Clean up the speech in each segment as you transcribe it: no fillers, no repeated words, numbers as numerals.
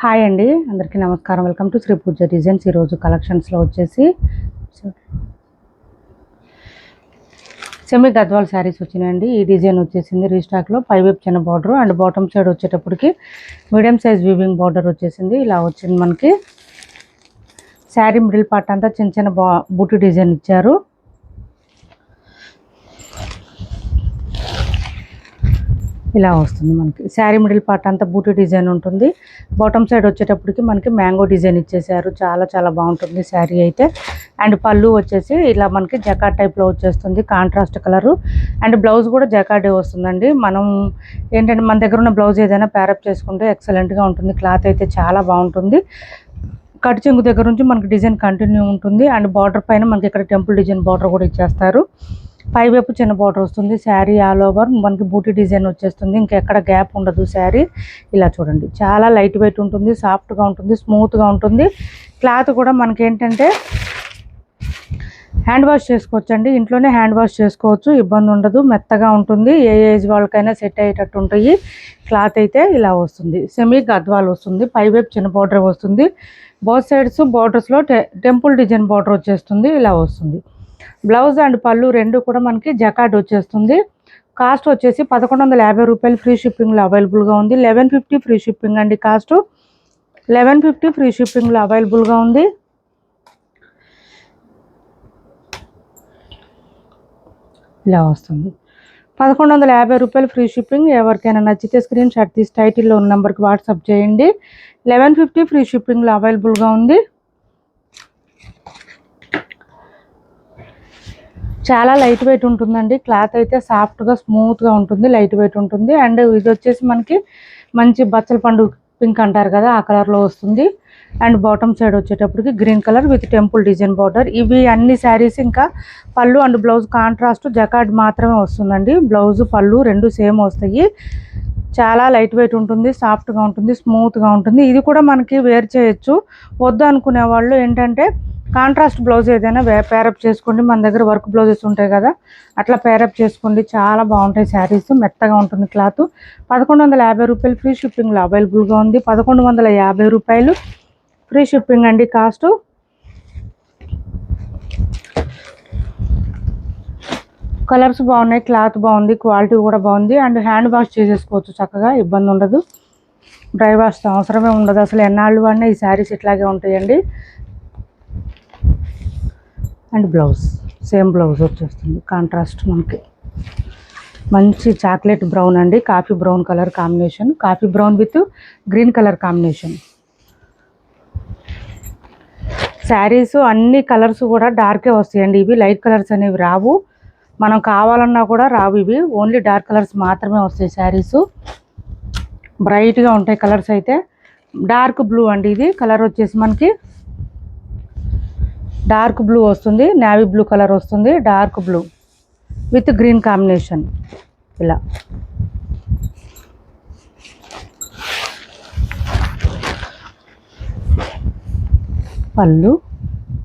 Hi అండి, అందరికీ నమస్కారం. Welcome to Shri Pooja designs. ఈరోజు కలెక్షన్స్లో వచ్చేసి సెమీ గద్వాల్ శారీస్ వచ్చినాయండి. ఈ డిజైన్ వచ్చేసింది రీస్టాక్లో. పైవైపు చిన్న బార్డర్ అండ్ బాటమ్ సైడ్ వచ్చేటప్పటికి మీడియం సైజ్ వీవింగ్ బార్డర్ వచ్చేసింది. ఇలా వచ్చింది మనకి. శారీ మిడిల్ పార్ట్ అంతా చిన్న చిన్న బూటీ డిజైన్ ఇచ్చారు. ఇలా వస్తుంది మనకి. శారీ మిడిల్ పార్ట్ అంతా బూటీ డిజైన్ ఉంటుంది. బాటమ్ సైడ్ వచ్చేటప్పటికి మనకి మ్యాంగో డిజైన్ ఇచ్చేసారు. చాలా చాలా బాగుంటుంది శారీ అయితే. అండ్ పళ్ళు వచ్చేసి ఇలా మనకి జకార్డ్ టైప్లో వచ్చేస్తుంది, కాంట్రాస్ట్ కలరు. అండ్ బ్లౌజ్ కూడా జకార్డే వస్తుందండి. మనం ఏంటంటే మన దగ్గర ఉన్న బ్లౌజ్ ఏదైనా ప్యారప్ చేసుకుంటే ఎక్సలెంట్గా ఉంటుంది. క్లాత్ అయితే చాలా బాగుంటుంది. కట్ చెంగు దగ్గర నుంచి మనకి డిజైన్ కంటిన్యూ ఉంటుంది. అండ్ బార్డర్ పైన మనకి ఇక్కడ టెంపుల్ డిజైన్ బార్డర్ కూడా ఇచ్చేస్తారు. పైవైపు చిన్న బార్డర్ వస్తుంది. శారీ ఆల్ ఓవర్ మనకి బూటీ డిజైన్ వచ్చేస్తుంది. ఇంకెక్కడ గ్యాప్ ఉండదు శారీ. ఇలా చూడండి, చాలా లైట్ వెయిట్ ఉంటుంది, సాఫ్ట్గా ఉంటుంది, స్మూత్గా ఉంటుంది. క్లాత్ కూడా మనకి ఏంటంటే హ్యాండ్ వాష్ చేసుకోవచ్చు అండి. ఇంట్లోనే హ్యాండ్ వాష్ చేసుకోవచ్చు, ఇబ్బంది ఉండదు. మెత్తగా ఉంటుంది, ఏ ఏజ్ వాళ్ళకైనా సెట్ అయ్యేటట్టు ఉంటాయి. క్లాత్ అయితే ఇలా వస్తుంది. సెమీ గద్వాల్ వస్తుంది. పైవైపు చిన్న బార్డర్ వస్తుంది. బోత్ సైడ్స్ బార్డర్స్లో టెంపుల్ డిజైన్ బార్డర్ వచ్చేస్తుంది. ఇలా వస్తుంది. బ్లౌజ్ అండ్ పళ్ళు రెండు కూడా మనకి జకార్డ్ వచ్చేస్తుంది. కాస్ట్ వచ్చేసి 1150 రూపాయలు ఫ్రీ షిప్పింగ్లో అవైలబుల్గా ఉంది. 1150 ఫ్రీ షిప్పింగ్ అండి. కాస్ట్ 1150 ఫ్రీ షిప్పింగ్లో అవైలబుల్గా ఉంది. ఇలా వస్తుంది. 1150 రూపాయలు ఫ్రీ షిప్పింగ్. ఎవరికైనా నచ్చితే స్క్రీన్ షాట్ తీసి టైటిల్లో ఉన్న నెంబర్కి వాట్సాప్ చేయండి. 1150 ఫ్రీ షిప్పింగ్లో అవైలబుల్గా ఉంది. చాలా లైట్ వెయిట్ ఉంటుందండి. క్లాత్ అయితే సాఫ్ట్గా స్మూత్గా ఉంటుంది, లైట్ వెయిట్ ఉంటుంది. అండ్ ఇది వచ్చేసి మనకి మంచి బచ్చల పండు పింక్ అంటారు కదా, ఆ కలర్లో వస్తుంది. అండ్ బాటమ్ సైడ్ వచ్చేటప్పటికి green colour with temple design border. ఇవి అన్ని శారీస్ ఇంకా పళ్ళు అండ్ బ్లౌజ్ కాంట్రాస్ట్ జకార్డ్ మాత్రమే వస్తుందండి. బ్లౌజ్ పళ్ళు రెండు సేమ్ వస్తాయి. చాలా లైట్ వెయిట్ ఉంటుంది, సాఫ్ట్గా ఉంటుంది, స్మూత్గా ఉంటుంది. ఇది కూడా మనకి వేర్ చేయొచ్చు. వద్దు అనుకునే వాళ్ళు ఏంటంటే కాంట్రాస్ట్ బ్లౌజ్ ఏదైనా పేరప్ చేసుకోండి. మన దగ్గర వర్క్ బ్లౌజెస్ ఉంటాయి కదా, అట్లా పేరప్ చేసుకోండి. చాలా బాగుంటాయి శారీస్, మెత్తగా ఉంటుంది క్లాత్. 1150 రూపాయలు ఫ్రీ షిప్పింగ్లో అవైలబుల్గా ఉంది. 1150 రూపాయలు ఫ్రీ షిప్పింగ్ అండి కాస్ట్. కలర్స్ బాగున్నాయి, క్లాత్ బాగుంది, క్వాలిటీ కూడా బాగుంది. అండ్ హ్యాండ్ వాష్ చేసేసుకోవచ్చు చక్కగా, ఇబ్బంది ఉండదు. డ్రై వాష్ అవసరమే ఉండదు అసలు. ఎన్నాళ్ళు వాడినా ఈ శారీస్ ఇట్లాగే ఉంటాయండి. అండ్ బ్లౌజ్ సేమ్ బ్లౌజ్ వచ్చేస్తుంది కాంట్రాస్ట్. మనకి మంచి చాక్లెట్ బ్రౌన్ అండి, coffee brown colour combination. Coffee brown with green colour combination. Saris అన్ని కలర్స్ కూడా డార్కే వస్తాయండి. ఇవి లైట్ కలర్స్ అనేవి రావు, మనం కావాలన్నా కూడా రావు. ఇవి ఓన్లీ డార్క్ కలర్స్ మాత్రమే వస్తాయి. శారీస్ బ్రైట్గా ఉంటాయి కలర్స్ అయితే. డార్క్ బ్లూ అండి ఇది కలర్ వచ్చేసి మనకి. డార్క్ బ్లూ వస్తుంది, నేవీ బ్లూ కలర్ వస్తుంది. Dark blue with green combination. ఇలా పళ్ళు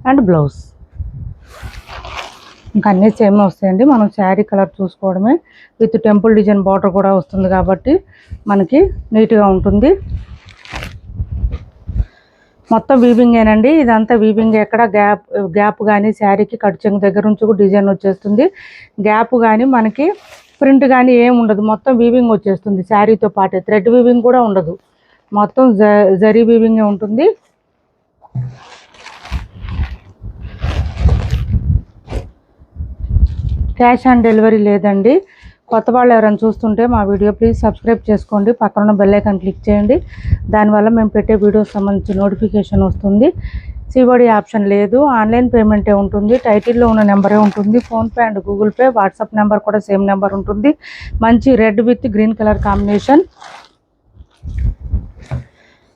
అండ్ బ్లౌజ్ ఇంకా అన్నీ సేమ్ వస్తాయండి. మనం శారీ కలర్ చూసుకోవడమే. విత్ టెంపుల్ డిజైన్ బార్డర్ కూడా వస్తుంది కాబట్టి మనకి నీట్గా ఉంటుంది. మొత్తం వీవింగేనండి ఇదంతా. వీవింగ్ ఎక్కడ గ్యాప్ కానీ శారీకి కట్ చెంగు దగ్గర నుంచి కూడా డిజైన్ వచ్చేస్తుంది. గ్యాప్ కానీ మనకి ప్రింట్ కానీ ఏమి ఉండదు, మొత్తం వీవింగ్ వచ్చేస్తుంది. శారీతో పాటే థ్రెడ్ వీవింగ్ కూడా ఉండదు, మొత్తం జరీ వీవింగే ఉంటుంది. క్యాష్ ఆన్ డెలివరీ లేదండి. కొత్త వాళ్ళు ఎవరైనా చూస్తుంటే మా వీడియో ప్లీజ్ సబ్స్క్రైబ్ చేసుకోండి, పక్కన ఉన్న బెల్ ఐకాన్ క్లిక్ చేయండి. దానివల్ల మేము పెట్టే వీడియోస్ సంబంధించి నోటిఫికేషన్ వస్తుంది. సిఓడి ఆప్షన్ లేదు, ఆన్లైన్ పేమెంటే ఉంటుంది. టైటిల్లో ఉన్న నెంబరే ఉంటుంది. PhonePe and Google Pay, WhatsApp number కూడా సేమ్ నెంబర్ ఉంటుంది. మంచి red with green colour combination.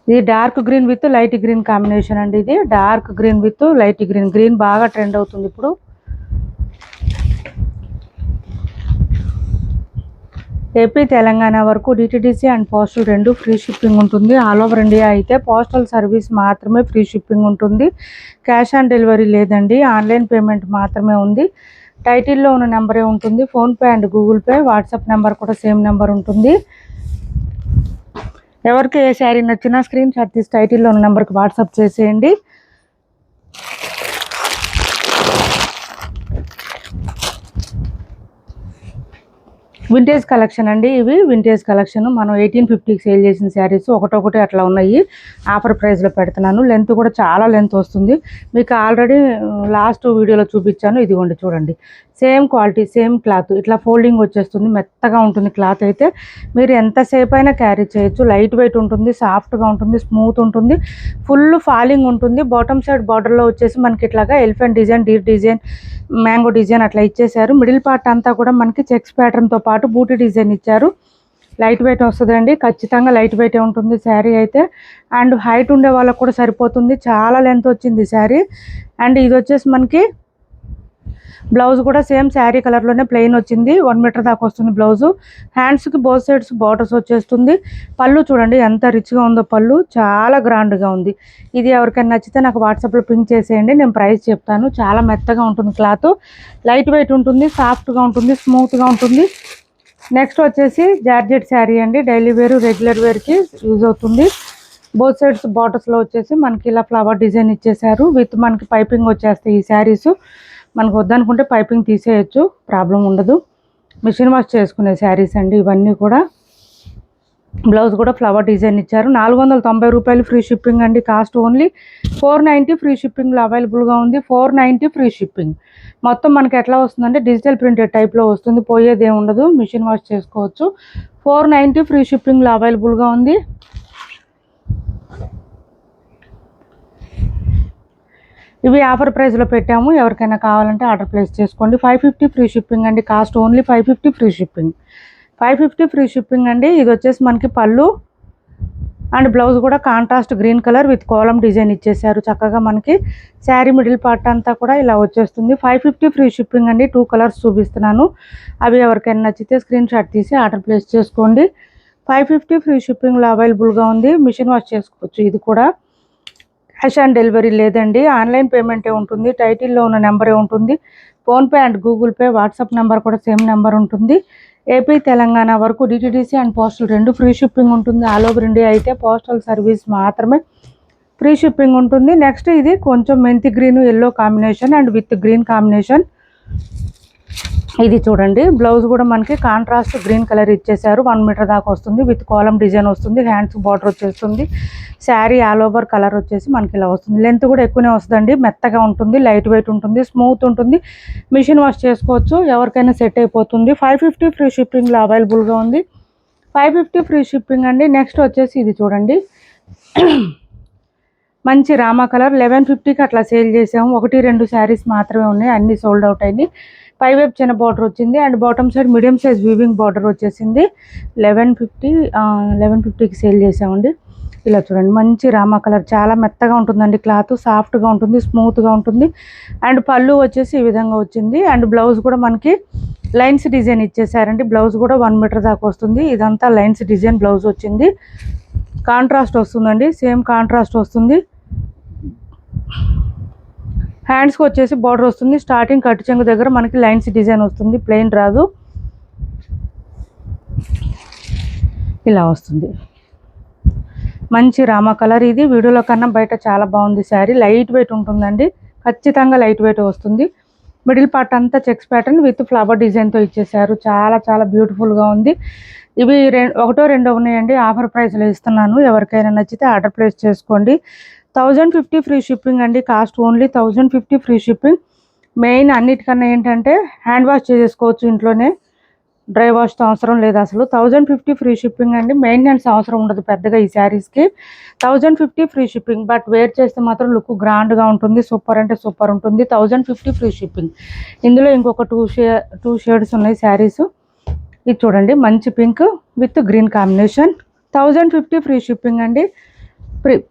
ఇది dark green with light green combination అండి. ఇది dark green with light green. Green బాగా ట్రెండ్ అవుతుంది ఇప్పుడు. ఏపీ తెలంగాణ వరకు డిటిడిసి అండ్ పోస్టల్ రెండు ఫ్రీ షిప్పింగ్ ఉంటుంది. ఆల్ ఓవర్ ఇండియా అయితే పోస్టల్ సర్వీస్ మాత్రమే ఫ్రీ షిప్పింగ్ ఉంటుంది. క్యాష్ ఆన్ డెలివరీ లేదండి, ఆన్లైన్ పేమెంట్ మాత్రమే ఉంది. టైటిల్లో ఉన్న నెంబరే ఉంటుంది. PhonePe and Google Pay, WhatsApp number కూడా సేమ్ నెంబర్ ఉంటుంది. ఎవరికి ఏ శారీ నచ్చినా స్క్రీన్ షాట్ తీసి టైటిల్లో ఉన్న నెంబర్కి వాట్సాప్ చేసేయండి. వింటేజ్ కలెక్షన్ అండి. ఇవి వింటేజ్ కలెక్షన్. మనం 1850కి సేల్ చేసిన శారీస్ ఒకటొకటి అట్లా ఉన్నాయి. ఆఫర్ ప్రైస్లో పెడుతున్నాను. లెంత్ కూడా చాలా లెంత్ వస్తుంది. మీకు ఆల్రెడీ లాస్ట్ వీడియోలో చూపించాను. ఇదిగోండి చూడండి, సేమ్ క్వాలిటీ సేమ్ క్లాత్ ఇట్లా ఫోల్డింగ్ వచ్చేస్తుంది. మెత్తగా ఉంటుంది క్లాత్ అయితే. మీరు ఎంతసేపు అయినా క్యారీ చేయొచ్చు. లైట్ వెయిట్ ఉంటుంది, సాఫ్ట్గా ఉంటుంది, స్మూత్ ఉంటుంది, ఫుల్ ఫాలింగ్ ఉంటుంది. బాటమ్ సైడ్ బార్డర్లో వచ్చేసి మనకి ఇట్లాగా elephant design, Deere design, mango design అట్లా ఇచ్చేసారు. మిడిల్ పార్ట్ అంతా కూడా మనకి చెక్స్ ప్యాటర్న్తో పాటు బూటీ డిజైన్ ఇచ్చారు. లైట్ వెయిట్ వస్తుందండి, ఖచ్చితంగా లైట్ వెయిటే ఉంటుంది శారీ అయితే. అండ్ హైట్ ఉండే వాళ్ళకు కూడా సరిపోతుంది. చాలా లెంత్ వచ్చింది శారీ. అండ్ ఇది వచ్చేసి మనకి బ్లౌజ్ కూడా సేమ్ శారీ కలర్లోనే ప్లెయిన్ వచ్చింది. 1 మీటర్ దాకా వస్తుంది బ్లౌజు. హ్యాండ్స్కి బోత్ సైడ్స్ బార్డర్స్ వచ్చేస్తుంది. పళ్ళు చూడండి ఎంత రిచ్గా ఉందో, పళ్ళు చాలా గ్రాండ్గా ఉంది. ఇది ఎవరికైనా నచ్చితే నాకు వాట్సాప్లో పింక్ చేసేయండి, నేను ప్రైస్ చెప్తాను. చాలా మెత్తగా ఉంటుంది క్లాత్, లైట్ వెయిట్ ఉంటుంది, సాఫ్ట్గా ఉంటుంది, స్మూత్గా ఉంటుంది. నెక్స్ట్ వచ్చేసి జార్జెట్ శారీ అండి. డైలీ వేర్, రెగ్యులర్ వేర్కి యూజ్ అవుతుంది. బోత్ సైడ్స్ బార్డర్స్లో వచ్చేసి మనకి ఇలా ఫ్లవర్ డిజైన్ ఇచ్చేసారు. విత్ మనకి పైపింగ్ వచ్చేస్తాయి. ఈ శారీస్ మనకు వద్దనుకుంటే పైపింగ్ తీసేయచ్చు, ప్రాబ్లం ఉండదు. మిషన్ వాష్ చేసుకునే శారీస్ అండి ఇవన్నీ కూడా. బ్లౌజ్ కూడా ఫ్లవర్ డిజైన్ ఇచ్చారు. 490 రూపాయలు ఫ్రీ షిప్పింగ్ అండి. కాస్ట్ ఓన్లీ 490 ఫ్రీ షిప్పింగ్లో అవైలబుల్గా ఉంది. 490 ఫ్రీ షిప్పింగ్. మొత్తం మనకి ఎట్లా వస్తుందంటే డిజిటల్ ప్రింటెడ్ టైప్లో వస్తుంది. పోయేది ఏమి ఉండదు, మిషన్ వాష్ చేసుకోవచ్చు. 490 ఫ్రీ షిప్పింగ్లో అవైలబుల్గా ఉంది. ఇవి ఆఫర్ ప్రైస్లో పెట్టాము. ఎవరికైనా కావాలంటే ఆర్డర్ ప్లేస్ చేసుకోండి. 550 ఫ్రీ షిప్పింగ్ అండి. Cost only 550 free shipping. 550 free shipping అండి. ఇది వచ్చేసి మనకి పళ్ళు అండ్ బ్లౌజ్ కూడా contrast green colour with kolam design ఇచ్చేసారు. చక్కగా మనకి శారీ మిడిల్ పార్ట్ అంతా కూడా ఇలా వచ్చేస్తుంది. 550 ఫ్రీ షిప్పింగ్ అండి. 2 కలర్స్ చూపిస్తున్నాను. అవి ఎవరికైనా నచ్చితే స్క్రీన్ షాట్ తీసి ఆర్డర్ ప్లేస్ చేసుకోండి. 550 ఫ్రీ షిప్పింగ్లో అవైలబుల్గా ఉంది. మిషన్ వాష్ చేసుకోవచ్చు. ఇది కూడా క్యాష్ ఆన్ డెలివరీ లేదండి, ఆన్లైన్ పేమెంటే ఉంటుంది. టైటిల్లో ఉన్న నెంబరే ఉంటుంది. PhonePe and Google Pay, WhatsApp number కూడా సేమ్ నెంబర్ ఉంటుంది. ఏపీ తెలంగాణ వరకు DTDC and postal 2 free shipping ఉంటుంది. ఆల్ ఓవర్ ఇండియా అయితే పోస్టల్ సర్వీస్ మాత్రమే ఫ్రీ షిప్పింగ్ ఉంటుంది. నెక్స్ట్ ఇది కొంచెం మెంతి green yellow combination and with green combination. ఇది చూడండి, బ్లౌజ్ కూడా మనకి కాంట్రాస్ట్ గ్రీన్ కలర్ ఇచ్చేసారు. 1 మీటర్ దాకా వస్తుంది. విత్ కాలం డిజైన్ వస్తుంది. హ్యాండ్స్ బార్డర్ వచ్చేస్తుంది. శారీ ఆల్ ఓవర్ కలర్ వచ్చేసి మనకి ఇలా వస్తుంది. లెంత్ కూడా ఎక్కువనే వస్తుందండి. మెత్తగా ఉంటుంది, లైట్ వెయిట్ ఉంటుంది, స్మూత్ ఉంటుంది. మిషన్ వాష్ చేసుకోవచ్చు. ఎవరికైనా సెట్ అయిపోతుంది. 550 ఫ్రీ షిప్పింగ్లో అవైలబుల్గా ఉంది. 550 ఫ్రీ షిప్పింగ్ అండి. నెక్స్ట్ వచ్చేసి ఇది చూడండి, మంచి రామా కలర్ 1150కి అట్లా సేల్ చేసాము. 1-2 శారీస్ మాత్రమే ఉన్నాయి, అన్నీ సోల్డ్ అవుట్ అయినాయి. పైవైపు చిన్న బార్డర్ వచ్చింది and bottom side medium size weaving border వచ్చేసింది. 1150కి సేల్ చేసామండి. ఇలా చూడండి, మంచి రామా కలర్, చాలా మెత్తగా ఉంటుందండి క్లాత్, సాఫ్ట్గా ఉంటుంది, స్మూత్గా ఉంటుంది. అండ్ పళ్ళు వచ్చేసి ఈ విధంగా వచ్చింది. అండ్ బ్లౌజ్ కూడా మనకి లైన్స్ డిజైన్ ఇచ్చేసారండి. బ్లౌజ్ కూడా 1 మీటర్ దాకా వస్తుంది. ఇదంతా లైన్స్ డిజైన్ బ్లౌజ్ వచ్చింది. కాంట్రాస్ట్ వస్తుందండి, సేమ్ కాంట్రాస్ట్ వస్తుంది. హ్యాండ్స్కి వచ్చేసి బార్డర్ వస్తుంది. స్టార్టింగ్ కట్టు చెంగు దగ్గర మనకి లైన్స్ డిజైన్ వస్తుంది, ప్లెయిన్ రాదు. ఇలా వస్తుంది. మంచి రామా కలర్. ఇది వీడియోలో కన్నా బయట చాలా బాగుంది శారీ. లైట్ వెయిట్ ఉంటుందండి, ఖచ్చితంగా లైట్ వెయిట్ వస్తుంది. మిడిల్ పార్ట్ అంతా చెక్స్ ప్యాటర్న్ విత్ ఫ్లవర్ డిజైన్తో ఇచ్చేసారు. చాలా చాలా బ్యూటిఫుల్గా ఉంది. ఇవి 1-2 ఉన్నాయండి. ఆఫర్ ప్రైస్లో ఇస్తున్నాను. ఎవరికైనా నచ్చితే ఆర్డర్ ప్లేస్ చేసుకోండి. 1050 ఫ్రీ షిప్పింగ్ అండి. Cost only 1050 free shipping. Main అన్నిటికన్నా ఏంటంటే హ్యాండ్ వాష్ చేసుకోవచ్చు ఇంట్లోనే, డ్రై వాష్తో అవసరం లేదు అసలు. 1050 ఫ్రీ షిప్పింగ్ అండి. మెయింటెనెన్స్ అవసరం ఉండదు పెద్దగా ఈ శారీస్కి. 1050 ఫ్రీ షిప్పింగ్. బట్ వేర్ చేస్తే మాత్రం లుక్ గ్రాండ్గా ఉంటుంది, సూపర్ అంటే సూపర్ ఉంటుంది. 1050 ఫ్రీ షిప్పింగ్. ఇందులో ఇంకొక 2 షేడ్స్ ఉన్నాయి శారీస్. ఇది చూడండి, మంచి pink with green combination. 1050 free shipping అండి.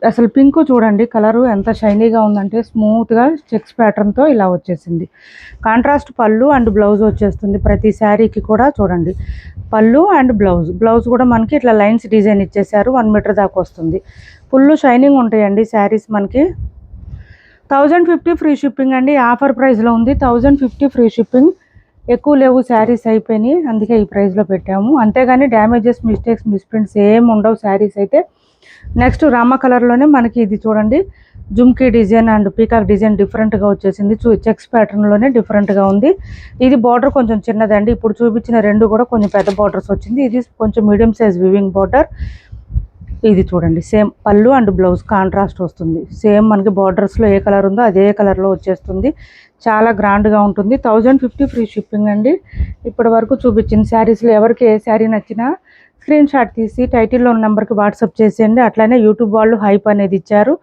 అసలు పింక్ చూడండి, కలరు ఎంత షైనీగా ఉందంటే స్మూత్గా చెక్స్ ప్యాటర్న్తో ఇలా వచ్చేసింది. కాంట్రాస్ట్ పళ్ళు అండ్ బ్లౌజ్ వచ్చేస్తుంది ప్రతి శారీకి కూడా. చూడండి, పళ్ళు అండ్ బ్లౌజ్ కూడా మనకి ఇట్లా లైన్స్ డిజైన్ ఇచ్చేసారు. 1 మీటర్ దాకా వస్తుంది. ఫుల్ షైనింగ్ ఉంటాయండి శారీస్ మనకి. 1050 ఫ్రీ షిప్పింగ్ అండి. ఆఫర్ ప్రైస్లో ఉంది. 1050 ఫ్రీ షిప్పింగ్. ఎక్కువ లేవు, శారీస్ అయిపోయినాయి, అందుకే ఈ ప్రైస్లో పెట్టాము. అంతేగాని డ్యామేజెస్, మిస్టేక్స్, మిస్ప్రింట్స్ ఏం ఉండవు శారీస్ అయితే. నెక్స్ట్ రామ కలర్లోనే మనకి ఇది చూడండి, jhumki design and peacock design డిఫరెంట్గా వచ్చేసింది. చెక్స్ ప్యాటర్న్లోనే డిఫరెంట్గా ఉంది. ఇది బార్డర్ కొంచెం చిన్నదండి. ఇప్పుడు చూపించిన రెండు కూడా కొంచెం పెద్ద బార్డర్స్ వచ్చింది. ఇది కొంచెం మీడియం సైజ్ వివింగ్ బార్డర్. ఇది చూడండి, సేమ్ పళ్ళు అండ్ బ్లౌజ్ కాంట్రాస్ట్ వస్తుంది. సేమ్ మనకి బార్డర్స్లో ఏ కలర్ ఉందో అదే కలర్లో వచ్చేస్తుంది. చాలా గ్రాండ్గా ఉంటుంది. 1050 ఫ్రీ షిప్పింగ్ అండి. ఇప్పటి వరకు చూపించిన శారీస్లో ఎవరికి ఏ శారీ నచ్చినా స్క్రీన్ షాట్ తీసి టైటిల్లో ఉన్న నెంబర్కి వాట్సాప్ చేసేయండి. అట్లానే యూట్యూబ్ వాళ్ళు హైప్ అనేది ఇచ్చారు.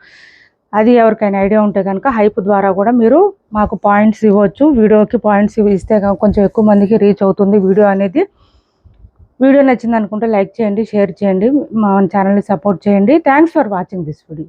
అది ఎవరికైనా ఐడియా ఉంటే కనుక హైప్ ద్వారా కూడా మీరు మాకు పాయింట్స్ ఇవ్వచ్చు. వీడియోకి పాయింట్స్ ఇస్తే కొంచెం ఎక్కువ మందికి రీచ్ అవుతుంది వీడియో అనేది. వీడియో నచ్చింది అనుకుంటే లైక్ చేయండి, షేర్ చేయండి, మా ఛానల్ని సపోర్ట్ చేయండి. Thanks for watching this video.